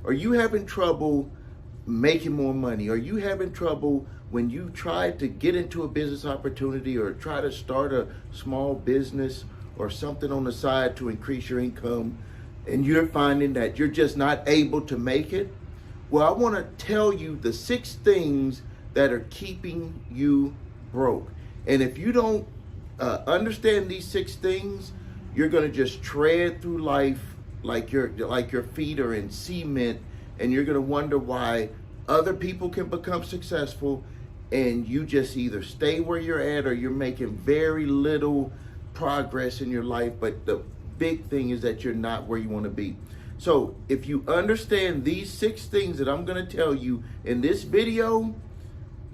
Are you having trouble making more money? Are you having trouble when you try to get into a business opportunity or try to start a small business or something on the side to increase your income, and you're finding that you're just not able to make it? Well, I want to tell you the 6 things that are keeping you broke. And if you don't understand these 6 things, you're going to just tread through life like your feet are in cement, and you're going to wonder why other people can become successful and you just either stay where you're at or you're making very little progress in your life. But the big thing is that you're not where you want to be. So if you understand these 6 things that I'm going to tell you in this video,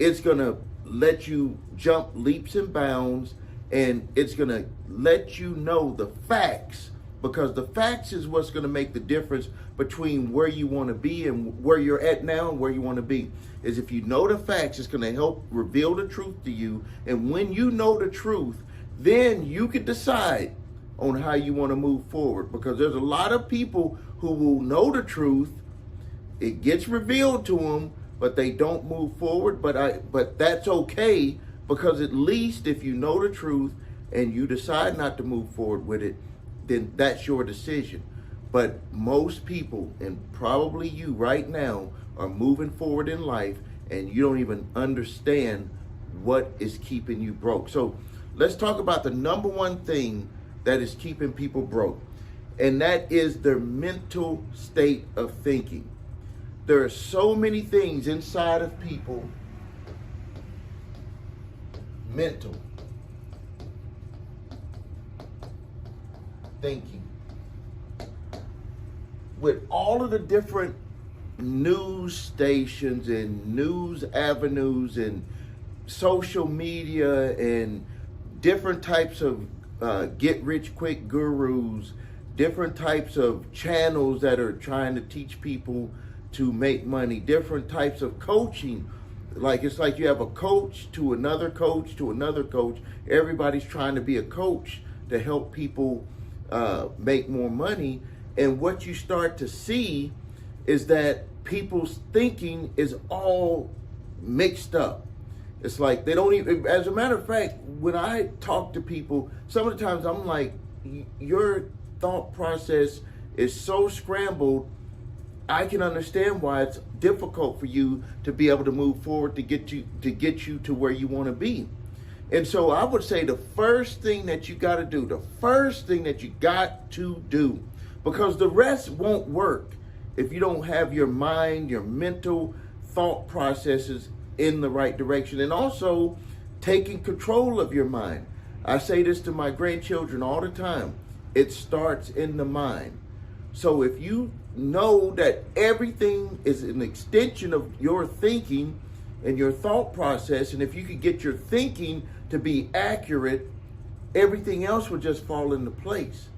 it's going to let you jump leaps and bounds, and it's going to let you know the facts, because the facts is what's going to make the difference between where you want to be and where you're at now and where you want to be. Is if you know the facts, it's going to help reveal the truth to you. And when you know the truth, then you can decide on how you want to move forward, because there's a lot of people who will know the truth. It gets revealed to them, but they don't move forward. But that's okay, because at least if you know the truth and you decide not to move forward with it, then that's your decision. But most people, and probably you right now, are moving forward in life and you don't even understand what is keeping you broke. So let's talk about the number one thing that is keeping people broke, and that is their mental state of thinking. There are so many things inside of people. Mental thinking. With all of the different news stations and news avenues and social media and different types of get-rich-quick gurus, different types of channels that are trying to teach people to make money, different types of coaching. Like, it's like you have a coach to another coach to another coach. Everybody's trying to be a coach to help people make more money. And what you start to see is that people's thinking is all mixed up. It's like they don't even, as a matter of fact, when I talk to people, some of the times I'm like, your thought process is so scrambled, I can understand why it's difficult for you to be able to move forward to get you to where you want to be. And so I would say the first thing that you got to do, because the rest won't work if you don't have your mind, your mental thought processes in the right direction, and also taking control of your mind. I say this to my grandchildren all the time. It starts in the mind. So if you know that everything is an extension of your thinking and your thought process, and if you could get your thinking to be accurate, everything else will just fall into place.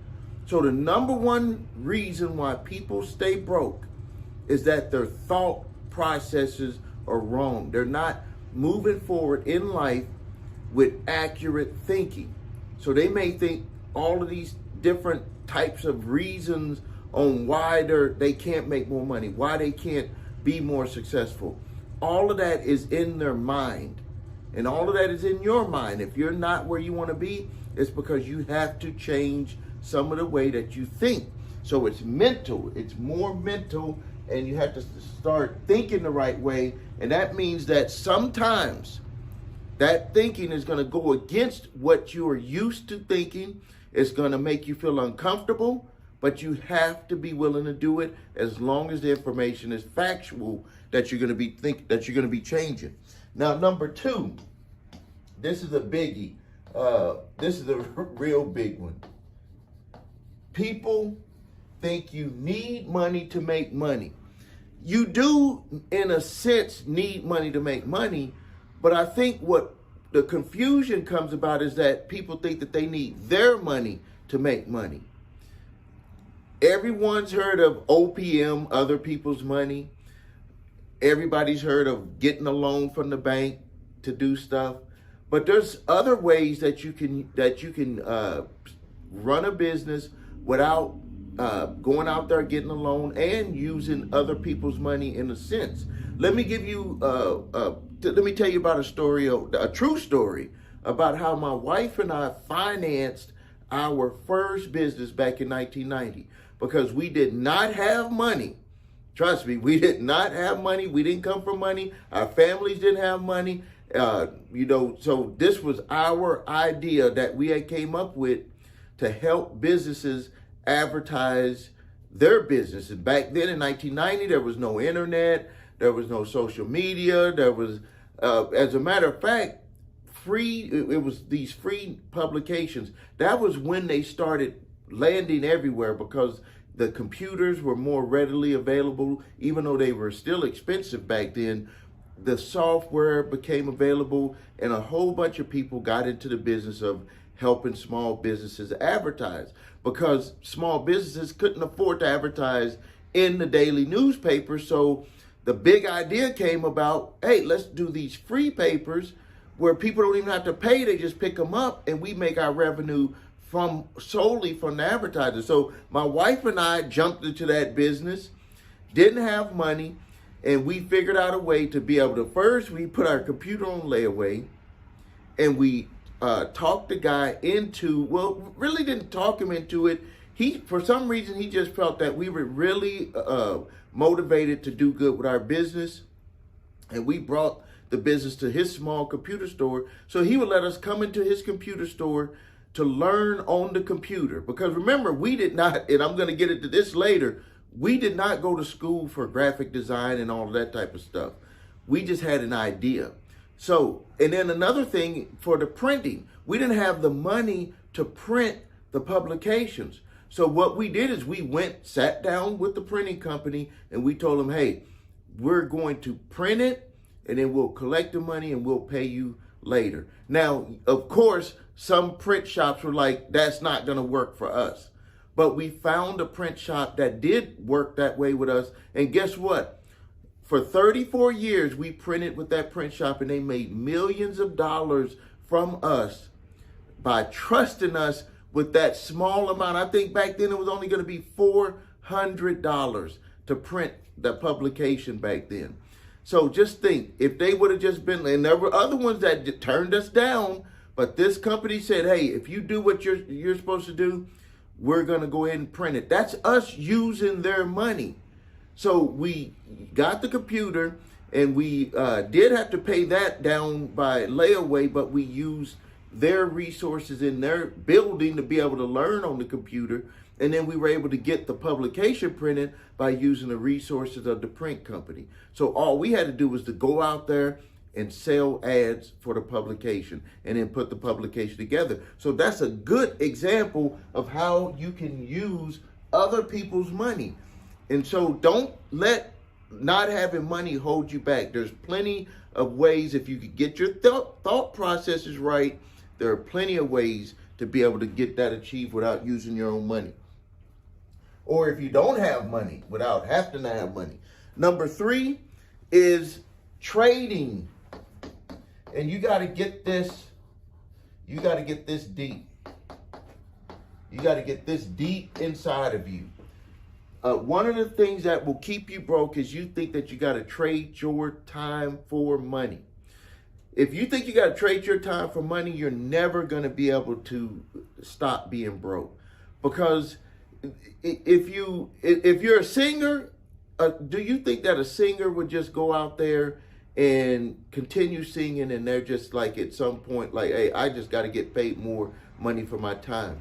So the number one reason why people stay broke is that their thought processes are wrong. They're not moving forward in life with accurate thinking. So they may think all of these different types of reasons on why they can't make more money, why they can't be more successful. All of that is in their mind, and all of that is in your mind. If you're not where you want to be, it's because you have to change some of the way that you think. So it's mental, it's more mental, and you have to start thinking the right way. And that means that sometimes that thinking is going to go against what you are used to thinking. It's going to make you feel uncomfortable, but you have to be willing to do it as long as the information is factual that you're going to be changing. Now, number 2, this is a biggie. This is a real big one. People think you need money to make money. You do, in a sense, need money to make money, but I think what the confusion comes about is that people think that they need their money to make money. Everyone's heard of OPM, other people's money. Everybody's heard of getting a loan from the bank to do stuff. But there's other ways that you can run a business without going out there getting a loan and using other people's money in a sense. Let me give you, let me tell you about a story, a true story about how my wife and I financed our first business back in 1990 because we did not have money. Trust me, we did not have money. We didn't come from money. Our families didn't have money. So this was our idea that we had came up with to help businesses advertise their businesses. Back then in 1990, there was no internet, there was no social media, there was, as a matter of fact, it was these free publications. That was when they started landing everywhere because the computers were more readily available, even though they were still expensive back then. The software became available and a whole bunch of people got into the business of helping small businesses advertise because small businesses couldn't afford to advertise in the daily newspaper. So the big idea came about, hey, let's do these free papers where people don't even have to pay. They just pick them up and we make our revenue solely from the advertisers. So my wife and I jumped into that business, didn't have money, and we figured out a way to be able to, first we put our computer on layaway and we talked the guy into, well, really didn't talk him into it. For some reason, he just felt that we were really motivated to do good with our business. And we brought the business to his small computer store. So he would let us come into his computer store to learn on the computer. Because remember, we did not, and I'm going to get into this later, we did not go to school for graphic design and all of that type of stuff. We just had an idea. So, and then another thing for the printing, we didn't have the money to print the publications. So what we did is we sat down with the printing company and we told them, hey, we're going to print it and then we'll collect the money and we'll pay you later. Now, of course, some print shops were like, that's not going to work for us. But we found a print shop that did work that way with us. And guess what? For 34 years, we printed with that print shop and they made millions of dollars from us by trusting us with that small amount. I think back then it was only going to be $400 to print the publication back then. So just think, if they would have just been, and there were other ones that turned us down, but this company said, hey, if you do what you're supposed to do, we're going to go ahead and print it. That's us using their money. So we got the computer and we did have to pay that down by layaway, but we used their resources in their building to be able to learn on the computer. And then we were able to get the publication printed by using the resources of the print company. So all we had to do was to go out there and sell ads for the publication and then put the publication together. So that's a good example of how you can use other people's money. And so don't let not having money hold you back. There's plenty of ways. If you could get your thought processes right, there are plenty of ways to be able to get that achieved without using your own money. Or if you don't have money, without having to have money. Number 3 is trading. And you got to get this, deep. You got to get this deep inside of you. One of the things that will keep you broke is you think that you got to trade your time for money. If you think you got to trade your time for money, you're never going to be able to stop being broke. Because if you're a singer, do you think that a singer would just go out there and continue singing and they're just like at some point like, hey, I just got to get paid more money for my time?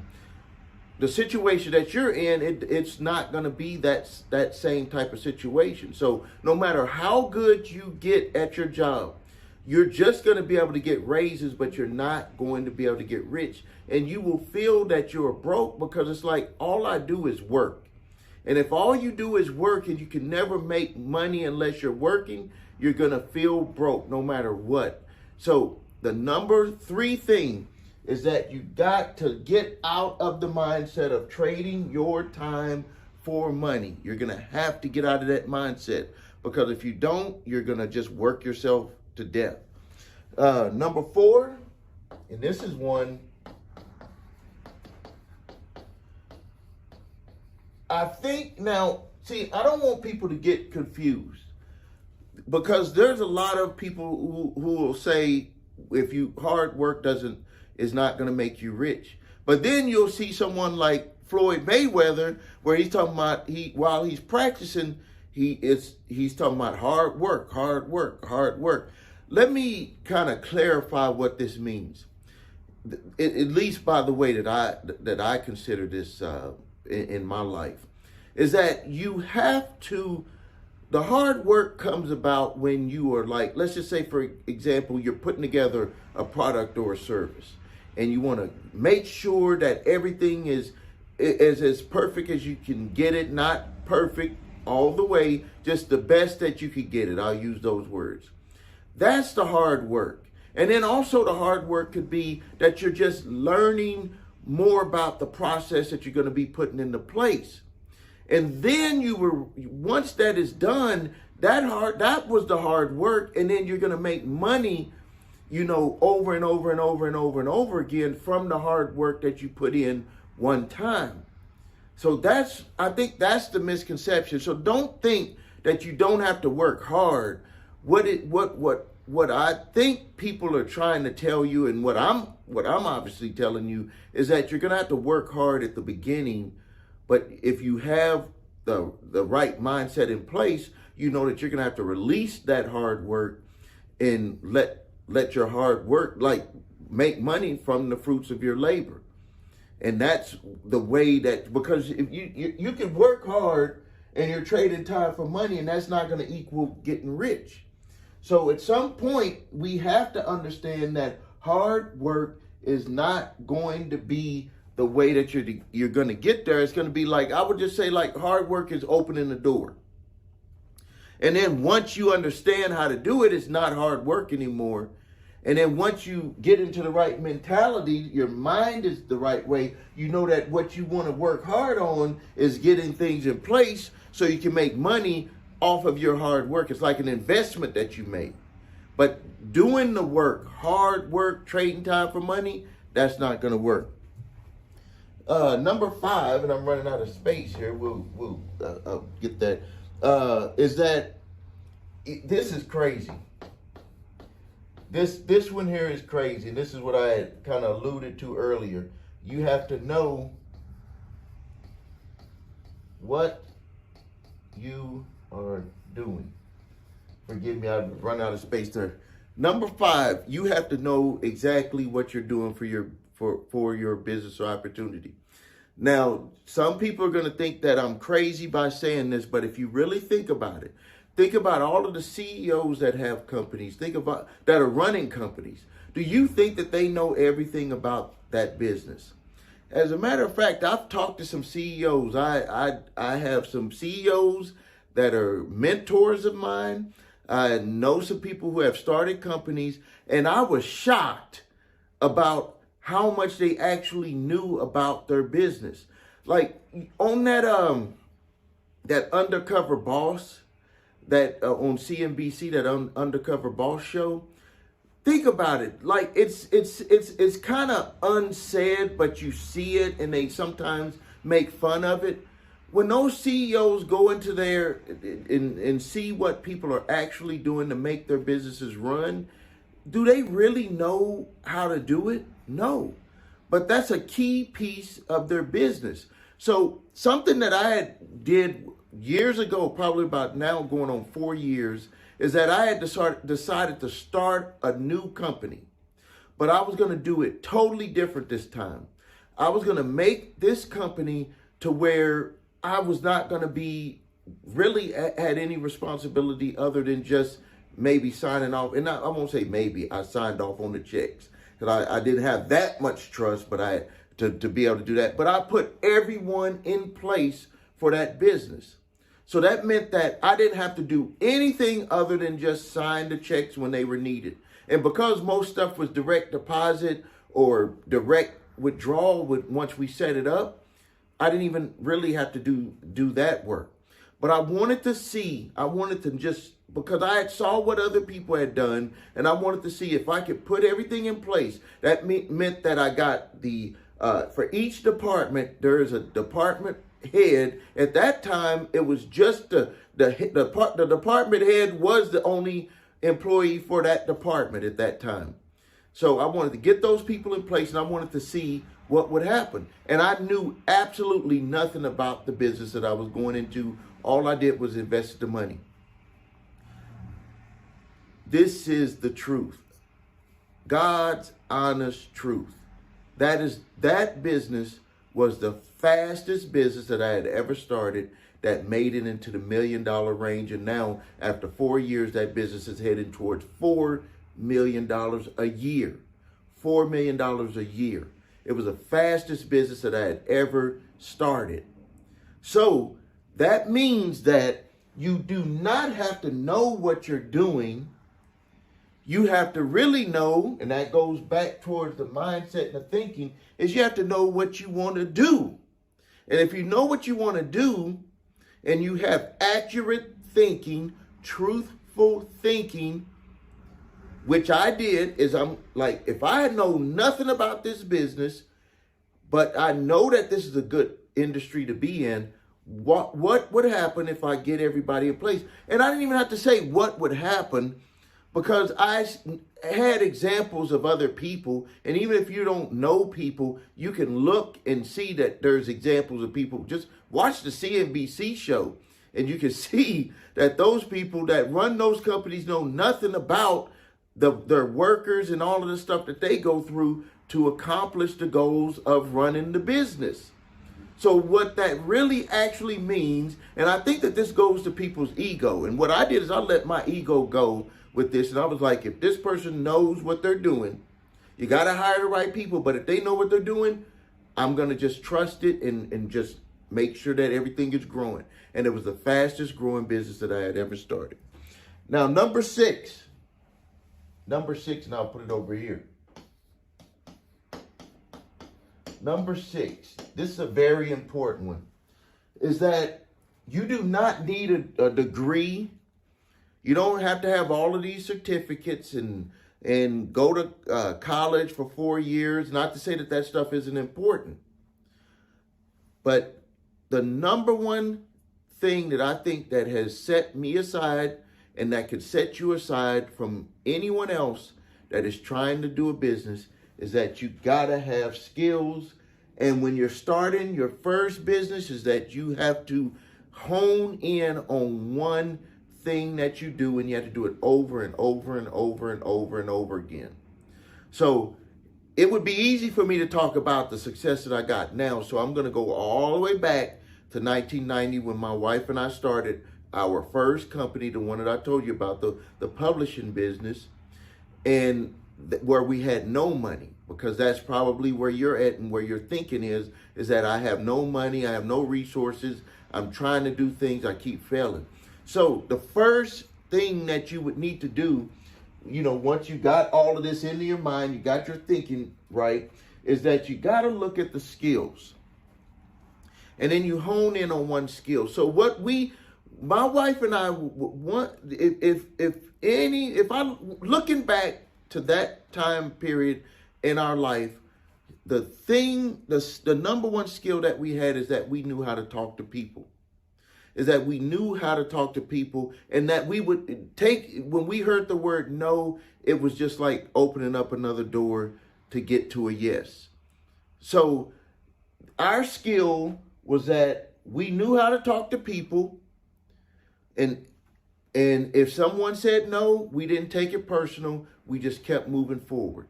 The situation that you're in, it's not going to be that same type of situation. So no matter how good you get at your job, you're just going to be able to get raises, but you're not going to be able to get rich. And you will feel that you're broke because it's like, all I do is work. And if all you do is work and you can never make money unless you're working, you're going to feel broke no matter what. So the number 3 thing is that you got to get out of the mindset of trading your time for money. You're going to have to get out of that mindset, because if you don't, you're going to just work yourself to death. Number 4, and this is one I think now, see, I don't want people to get confused because there's a lot of people who will say if you hard work is not going to make you rich. But then you'll see someone like Floyd Mayweather where he's talking about while he's practicing, he's talking about hard work, hard work, hard work. Let me kind of clarify what this means. At least by the way that I consider this in my life, is that you have to. The hard work comes about when you are like, let's just say, for example, you're putting together a product or a service, and you want to make sure that everything is as perfect as you can get it, not perfect all the way, just the best that you could get it. I'll use those words. That's the hard work. And then also the hard work could be that you're just learning more about the process that you're going to be putting into place. And then once that is done, that was the hard work. And then you're going to make money, over and over and over and over and over again from the hard work that you put in one time. So I think that's the misconception. So don't think that you don't have to work hard. What I think people are trying to tell you, and what I'm obviously telling you, is that you're going to have to work hard at the beginning. But if you have the right mindset in place, you know that you're going to have to release that hard work and let your hard work make money from the fruits of your labor. And that's the way because if you can work hard and you're trading time for money, and that's not going to equal getting rich. So at some point, we have to understand that hard work is not going to be the way that you're going to get there. It's going to be I would just say hard work is opening the door. And then once you understand how to do it, it's not hard work anymore. And then once you get into the right mentality, your mind is the right way, you know that what you want to work hard on is getting things in place so you can make money off of your hard work. It's like an investment that you make. But doing the work, hard work, trading time for money, that's not going to work. Number 5, and I'm running out of space here. We'll get that. Is that this is crazy. This one here is crazy. And this is what I had kind of alluded to earlier. You have to know what you are doing. Forgive me, I've run out of space there. Number 5, you have to know exactly what you're doing for your business or opportunity. Now, some people are going to think that I'm crazy by saying this, but if you really think about it, think about all of the CEOs that have companies, think about that are running companies. Do you think that they know everything about that business? As a matter of fact, I've talked to some CEOs. I have some CEOs that are mentors of mine. I know some people who have started companies, and I was shocked about how much they actually knew about their business. Like on that Undercover Boss, that on CNBC, that Undercover Boss show. Think about it. Like it's kind of unsaid, but you see it, and they sometimes make fun of it. When those CEOs go into there and see what people are actually doing to make their businesses run, do they really know how to do it? No. But that's a key piece of their business. So something that I did years ago, probably about now going on 4 years, is that I had decided to start a new company. But I was going to do it totally different this time. I was going to make this company to where I was not going to be really had any responsibility other than just maybe signing off. And I won't say maybe, I signed off on the checks because I didn't have that much trust, but to be able to do that. But I put everyone in place for that business. So that meant that I didn't have to do anything other than just sign the checks when they were needed. And because most stuff was direct deposit or direct withdrawal once we set it up, I didn't even really have to do that work. But I wanted to just, because I had saw what other people had done, and I wanted to see if I could put everything in place. That meant that I got for each department, there is a department head. At that time, it was just the department head was the only employee for that department at that time. So I wanted to get those people in place, and I wanted to see what would happen. And I knew absolutely nothing about the business that I was going into. All I did was invest the money. This is the truth. God's honest truth. That business was the fastest business that I had ever started that made it into the $1 million range. And now, after 4 years, that business is headed towards $4 million a year. $4 million a year. It was the fastest business that I had ever started. So that means that you do not have to know what you're doing. You have to really know, and that goes back towards the mindset and the thinking, is you have to know what you want to do. And if you know what you want to do, and you have accurate thinking, truthful thinking, which I did, is I'm like, if I know nothing about this business, but I know that this is a good industry to be in, what would happen if I get everybody in place? And I didn't even have to say what would happen, because I had examples of other people. And even if you don't know people, you can look and see that there's examples of people. Just watch the CNBC show, and you can see that those people that run those companies know nothing about their workers and all of the stuff that they go through to accomplish the goals of running the business. So what that really actually means, and I think that this goes to people's ego. And what I did is I let my ego go with this. And I was like, if this person knows what they're doing, you got to hire the right people. But if they know what they're doing, I'm going to just trust it and just make sure that everything is growing. And it was the fastest growing business that I had ever started. Now, number six, and I'll put it over here. Number six, this is a very important one, is that you do not need a degree. You don't have to have all of these certificates and go to college for 4 years. Not to say that that stuff isn't important. But the number one thing that I think that has set me aside and that could set you aside from anyone else that is trying to do a business is that you gotta have skills. And when you're starting your first business, is that you have to hone in on one thing that you do, and you have to do it over and over and over and over and over again. So it would be easy for me to talk about the success that I got now. So I'm going to go all the way back to 1990 when my wife and I started our first company, the one that I told you about, the publishing business, and where we had no money, because that's probably where you're at and where your thinking is that I have no money, I have no resources, I'm trying to do things, I keep failing. So the first thing that you would need to do, once you got all of this into your mind, you got your thinking right, is that you got to look at the skills. And then you hone in on one skill. So my wife and I want, if I'm looking back to that time period in our life, the number one skill that we had is that we knew how to talk to people. Is that we knew how to talk to people, and that we would when we heard the word no, it was just like opening up another door to get to a yes. So our skill was that we knew how to talk to people, and if someone said no, we didn't take it personal. We just kept moving forward.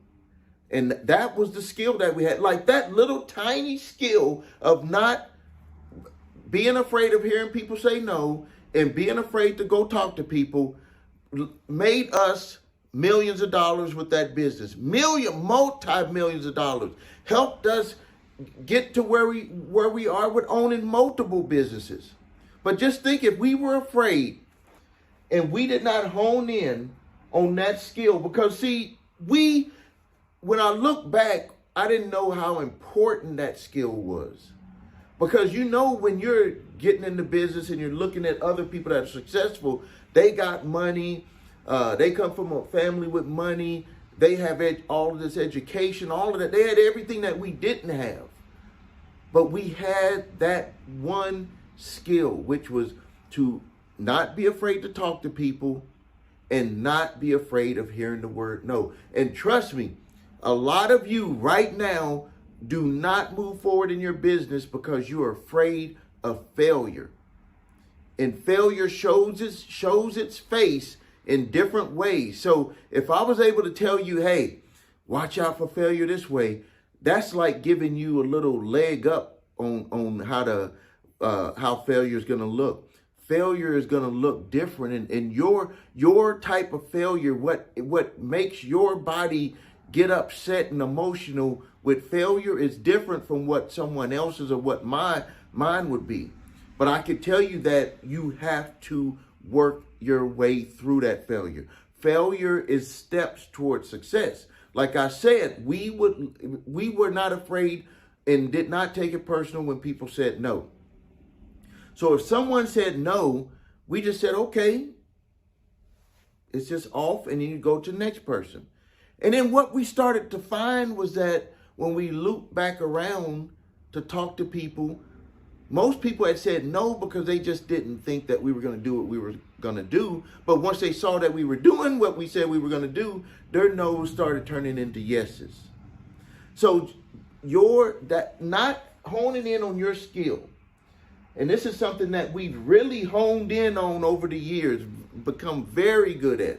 And that was the skill that we had. Like that little tiny skill of not being afraid of hearing people say no and being afraid to go talk to people made us millions of dollars with that business. Multi-millions of dollars. Helped us get to where we are with owning multiple businesses. But just think, if we were afraid and we did not hone in on that skill, because see, when I look back, I didn't know how important that skill was. Because when you're getting into business and you're looking at other people that are successful, they got money, they come from a family with money, they have all of this education, all of that. They had everything that we didn't have. But we had that one skill, which was to not be afraid to talk to people and not be afraid of hearing the word no. And trust me, a lot of you right now do not move forward in your business because you are afraid of failure. And failure shows its face in different ways. So if I was able to tell you, hey, watch out for failure this way, that's like giving you a little leg up on how failure is going to look. Failure is going to look different, and your type of failure, what makes your body get upset and emotional with failure is different from what someone else's or what mine would be. But I can tell you that you have to work your way through that failure. Failure is steps towards success. Like I said, we were not afraid and did not take it personal when people said no. So if someone said no, we just said, okay, it's just off, and then you go to the next person. And then what we started to find was that when we looped back around to talk to people, most people had said no because they just didn't think that we were going to do what we were going to do. But once they saw that we were doing what we said we were going to do, their no's started turning into yeses. So not honing in on your skill. And this is something that we've really honed in on over the years, become very good at,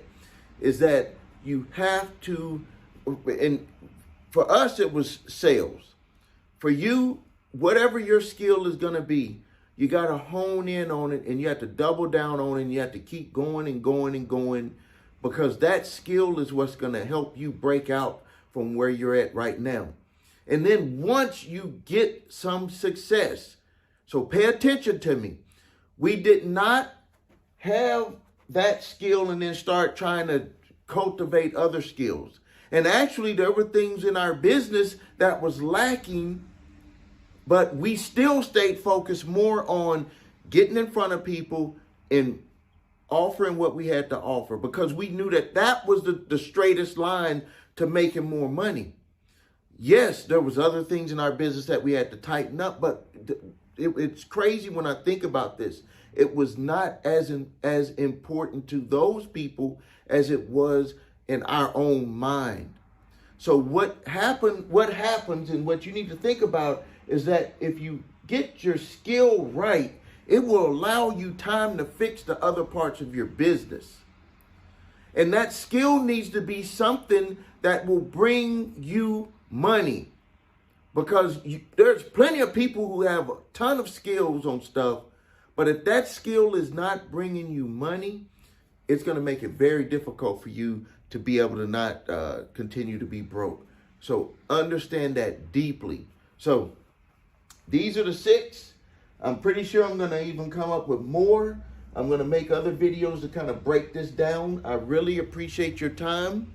is that you have to, and for us, it was sales. For you, whatever your skill is going to be, you got to hone in on it, and you have to double down on it, and you have to keep going and going and going, because that skill is what's going to help you break out from where you're at right now. And then once you get some success, so pay attention to me. We did not have that skill and then start trying to cultivate other skills. And actually, there were things in our business that was lacking, but we still stayed focused more on getting in front of people and offering what we had to offer, because we knew that that was the straightest line to making more money. Yes, there was other things in our business that we had to tighten up, but it's crazy when I think about this. It was not as important to those people as it was in our own mind. So what happens and what you need to think about is that if you get your skill right, it will allow you time to fix the other parts of your business. And that skill needs to be something that will bring you money. Because there's plenty of people who have a ton of skills on stuff, but if that skill is not bringing you money, it's going to make it very difficult for you to be able to not continue to be broke. So understand that deeply. So these are the 6. I'm pretty sure I'm going to even come up with more. I'm going to make other videos to kind of break this down. I really appreciate your time.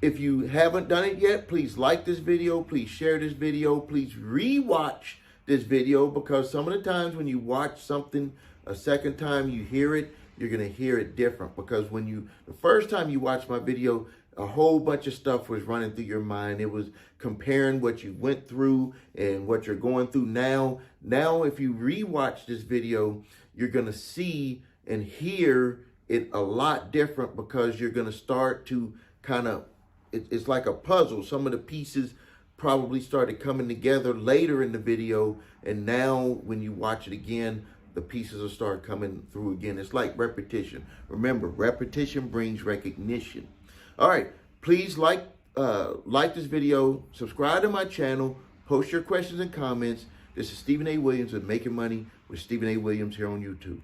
If you haven't done it yet, please like this video. Please share this video. Please rewatch this video, because some of the times when you watch something a second time, you hear it, you're going to hear it different. Because the first time you watched my video, a whole bunch of stuff was running through your mind. It was comparing what you went through and what you're going through now. Now, if you rewatch this video, you're going to see and hear it a lot different, because you're going to start to kind of, it's like a puzzle. Some of the pieces probably started coming together later in the video, and now when you watch it again, the pieces will start coming through again. It's like repetition. Remember, repetition brings recognition. All right, please like this video, subscribe to my channel, post your questions and comments. This is Stephen A. Williams with Making Money with Stephen A. Williams here on YouTube.